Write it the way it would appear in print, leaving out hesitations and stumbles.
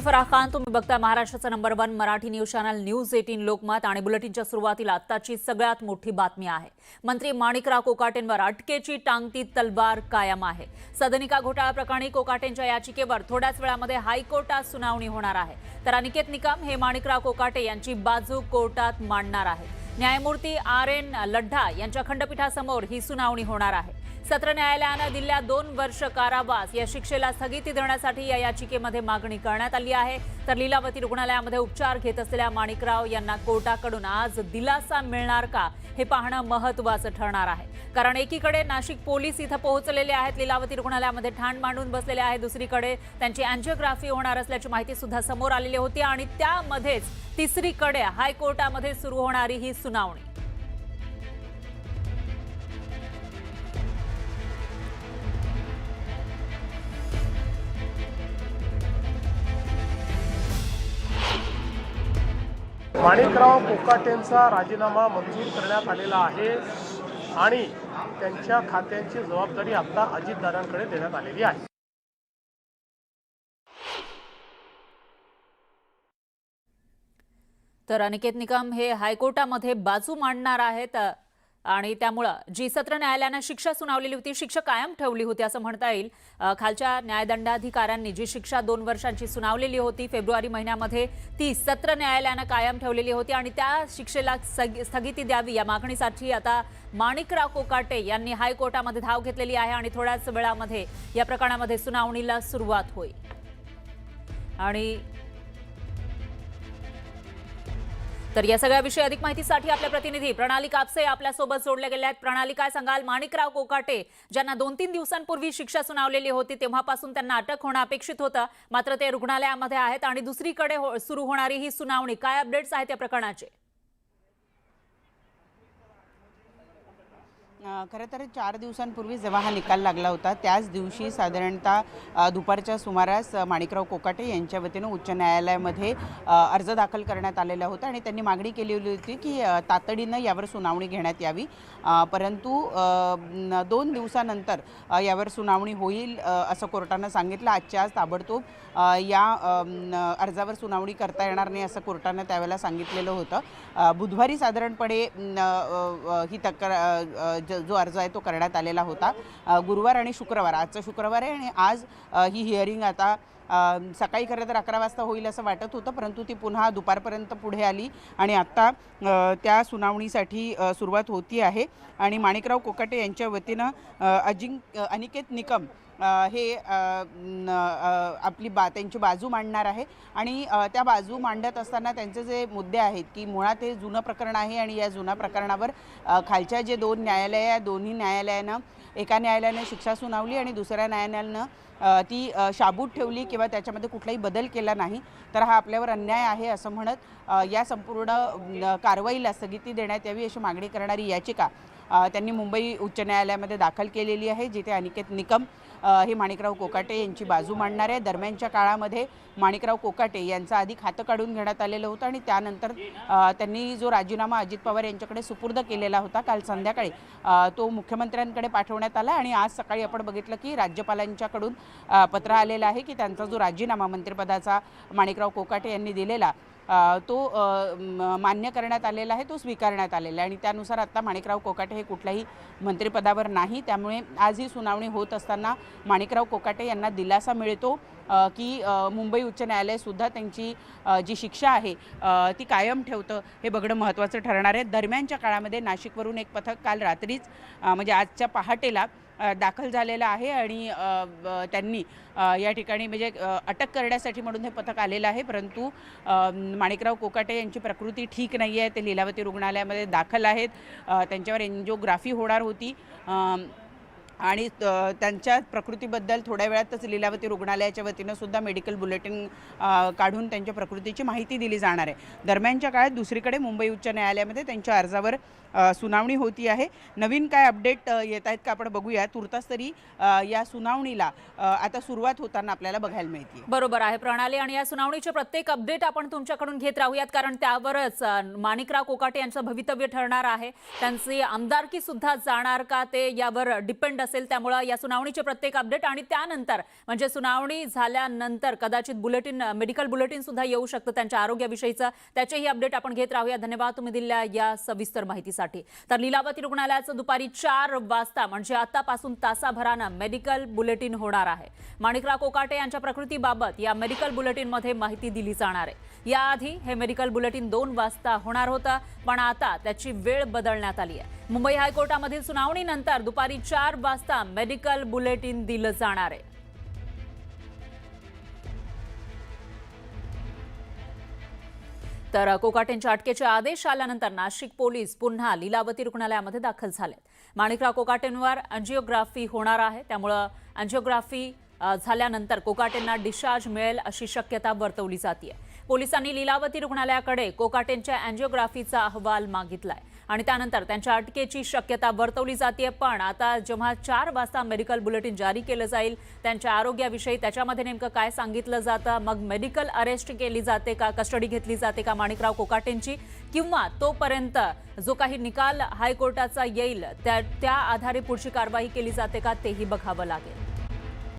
फराह खान, तुम्ही बघता महाराष्ट्राचा number 1 Marathi news channel news 18 Lokmat आणि बुलेटिनच्या सुरुवातीला आत्ताची सगळ्यात मोठी बातमी आहे। मंत्री माणिकराव कोकाटेंवर अटकेची टांगती तलवार कायम आहे। सदनिका घोटाळा प्रकरणी कोकाटेंच्या याचिकेवर थोड्याच वेळामध्ये हायकोर्टात सुनावणी होणार आहे। तर अनिकेत निकम हे माणिकराव कोकाटे यांची बाजू कोर्टात मांडणार आहेत। न्यायमूर्ती RN लड्ढा यांच्या खंडपीठासमोर ही सुनावणी होणार आहे। सत्र न्यायालयाने दिलेल्या 2 वर्ष कारावास या शिक्षेला स्थगिती देण्यासाठी या याचिकेमध्ये मागणी करण्यात आली आहे। तर लीलावती रुग्णालयामध्ये उपचार घेत असलेल्या माणिकराव यांना कोर्टाकडून आज दिलासा मिळणार का हे पाहणं महत्त्वाचं ठरणार आहे। कारण एकीकडे नाशिक पोलीस इथं पोहोचलेले आहेत, लीलावती रुग्णालयामध्ये ठाण मांडून बसलेले आहेत, दुसरीकडे त्यांची अँजिओग्राफी होणार असल्याची माहिती सुद्धा समोर आलेली होती आणि त्यामध्येच तिसरीकडे हायकोर्टामध्ये सुरू होणारी ही सुनावणी। माणिकराव कोकाटेंचा राजीनामा मंजूर करण्यात आलेला आहे आणि त्यांच्या खात्यांची जबाबदारी आता अजितदादांकडे देण्यात आलेली आहे। तर अनिकेत निकम हे हायकोर्टामध्ये बाजू मांडणार आहेत आणि त्यामुळे जी सत्र न्यायालयाने शिक्षा सुनावलेली होती, शिक्षा कायम ठेवली होती असं म्हणता येईल। खालच्या न्यायदंडाधिकाऱ्यांनी जी शिक्षा 2 वर्षांची सुनावलेली होती फेब्रुवारी महिन्यामध्ये, ती सत्र न्यायालयाने कायम ठेवलेली होती आणि त्या शिक्षेला स्थगिती द्यावी या मागणीसाठी आता माणिकराव कोकाटे यांनी हायकोर्टामध्ये धाव घेतलेली आहे आणि थोड्याच वेळामध्ये या प्रकरणामध्ये सुनावणीला सुरुवात होईल। आणि तर या सगळ्या विषयी अधिक माहितीसाठी आपल्या प्रतिनिधी प्रणाली कापसे आपल्या सोबत जोडले गेले आहेत। प्रणाली, काय सांगाल? माणिकराव कोकाटे ज्यांना 2-3 दिवसांपूर्वी शिक्षा सुनावलेली होती तेव्हापासून त्यांना अटक होणं अपेक्षित होतं, मात्र ते रुग्णालयामध्ये आहेत आणि दुसरीकडे सुरू होणारी ही सुनावणी, काय अपडेट्स आहेत या प्रकरणाचे? खरं तर 4 दिवसांपूर्वी जेव्हा हा निकाल लागला होता त्याच दिवशी साधारणतः दुपारच्या सुमारास माणिकराव कोकाटे यांच्या वतीनं उच्च न्यायालयामध्ये अर्ज दाखल करण्यात आलेला होता आणि त्यांनी मागणी केलेली होती की तातडीनं यावर सुनावणी घेण्यात यावी, परंतु 2 दिवसानंतर यावर सुनावणी होईल असं कोर्टानं सांगितलं। आजच्या आज ताबडतोब या अर्जावर सुनावणी करता येणार नाही असं कोर्टानं त्यावेळेला सांगितलेलं होतं। बुधवारी साधारणपणे ही तक्रार जो अर्ज आहे तो करण्यात आलेला होता। गुरुवार आणि शुक्रवार, आजचा शुक्रवार आहे आणि आज ही हिअरिंग आता सकाळी खरं तर 11 वाजता होईल असं वाटत होतं, परंतु ती पुन्हा दुपारपर्यंत पुढे आली आणि आत्ता त्या सुनावणीसाठी सुरुवात होती आहे। आणि माणिकराव कोकाटे यांच्या वतीनं अनिकेत निकम हे आपली त्यांची बाजू मांडणार आहे आणि त्या बाजू मांडत असताना त्यांचे जे मुद्दे आहेत की मुळात हे जुनं प्रकरण आहे आणि या जुन्या प्रकरणावर खालच्या जे 2 न्यायालय आहे, दोन्ही न्यायालयानं, एका न्यायालयाने शिक्षा सुनावली आणि दुसऱ्या न्यायालयानं ती शाबूत ठेवली किंवा त्याच्यामध्ये कुठलाही बदल केला नाही, तर हा आपल्यावर अन्याय आहे असं म्हणत या संपूर्ण कारवाईला स्थगिती देण्यात यावी अशी मागणी करणारी याचिका त्यांनी मुंबई उच्च न्यायालयामध्ये दाखल केलेली आहे, जिथे अनिकेत निकम हे माणिकराव कोकाटे यांची बाजू मांडणार आहे। दरम्यानच्या काळामध्ये माणिकराव कोकाटे यांचं आधी खातं काढून घेण्यात आलेलं होतं आणि त्यानंतर त्यांनी जो राजीनामा अजित पवार यांच्याकडे सुपूर्द केलेला होता काल संध्याकाळी तो मुख्यमंत्र्यांकडे पाठवण्यात आला आणि आज सकाळी आपण बघितलं की राज्यपालांच्याकडून पत्र आलेलं आहे की त्यांचा जो राजीनामा मंत्रिपदाचा माणिकराव कोकाटे यांनी दिलेला तो मान्य करण्यात आलेला आहे, तो स्वीकारण्यात आलेला आहे आणि त्यानुसार आता माणिकराव कोकाटे हे कुठल्याही मंत्रिपदावर नाही। त्यामुळे आज ही सुनावणी होत असताना माणिकराव कोकाटे यांना दिलासा मिळतो की मुंबई उच्च न्यायालयसुद्धा त्यांची जी शिक्षा आहे ती कायम ठेवतं, हे बघणं महत्त्वाचं ठरणार आहे। दरम्यानच्या काळामध्ये नाशिकवरून एक पथक काल रात्रीच म्हणजे आजच्या पहाटेला दाखल झालेला आहे आणि त्यांनी या ठिकाणी म्हणजे अटक करण्यासाठी म्हणून हे पथक आलेलं आहे, परंतु माणिकराव कोकाटे यांची प्रकृती ठीक नाही आहे, ते लीलावती रुग्णालयामध्ये दाखल आहेत, त्यांच्यावर एंजिओग्राफी होणार होती आणि त्यांच्या प्रकृतीबद्दल थोड्या वेळातच लीलावती रुग्णालयाच्या वतीनं सुद्धा मेडिकल बुलेटिन काढून त्यांच्या प्रकृतीची माहिती दिली जाणार आहे। दरम्यानच्या काळात दुसरीकडे मुंबई उच्च न्यायालयामध्ये त्यांच्या अर्जावर सुनावणी होती आहे। नवीन काय अपडेट येत आहेत का आपण बघूया। तुर्तास तरी या सुनावणीला आता सुरुवात होताना आपल्याला बघायला मिळते। बरोबर आहे प्रणाली, आणि या सुनावणीचे प्रत्येक अपडेट आपण तुमच्याकडून घेत राहूयात, कारण त्यावरच माणिकराव कोकाटे यांचं भवितव्य ठरणार आहे। त्यांची आमदारकी सुद्धा जाणार का ते यावर डिपेंड असेल, त्यामुळे या सुनावणीचे प्रत्येक अपडेट आणि त्यानंतर म्हणजे सुनावणी झाल्यानंतर कदाचित मेडिकल बुलेटिन सुद्धा येऊ शकतं त्यांच्या आरोग्याविषयीचं, त्याचेही अपडेट आपण घेत राहूया. धन्यवाद तुम्ही दिलेल्या या सविस्तर माहितीसाठी. तर लीलावती रुग्णालयाचं दुपारी 4 वाजता म्हणजे आतापासून तासाभरानं मेडिकल बुलेटिन होणार आहे. माणिकराव कोकाटे यांच्या प्रकृतीबाबत या मेडिकल बुलेटिनमध्ये माहिती दिली जाणार आहे. याआधी हे मेडिकल बुलेटिन 2 वाजता होणार होतं, पण आता त्याची वेळ बदलण्यात आली आहे. मुंबई हायकोर्टामधील सुनावणीनंतर दुपारी 4 वाजता मेडिकल बुलेटिन दिलं जाणार आहे. तर कोकाटेंच्या अटकेचे आदेश आल्यानंतर नाशिक पोलीस पुन्हा लीलावती रुग्णालयामध्ये दाखल झालेत. माणिकराव कोकाटेंवर अँजिओग्राफी होणार आहे, त्यामुळे अँजिओग्राफी झाल्यानंतर कोकाटेंना डिस्चार्ज मिळेल अशी शक्यता वर्तवली जाते. पोलिसांनी लीलावती रुग्णालयाकडे कोकाटेंच्या अँजिओग्राफीचा अहवाल मागितलाय आणि त्यानंतर त्यांच्या अटकेची शक्यता वर्तवली जाते. पण आता जेव्हा 4 वाजता मेडिकल बुलेटिन जारी केलं जाईल त्यांच्या आरोग्याविषयी, त्याच्यामध्ये नेमकं काय सांगितलं जातं, मग मेडिकल अरेस्ट केली जाते का, कस्टडी घेतली जाते का माणिकराव कोकाटेंची, किंवा तोपर्यंत जो काही निकाल हायकोर्टाचा येईल त्या आधारे पुढची कारवाई केली जाते का, तेही बघावं लागेल.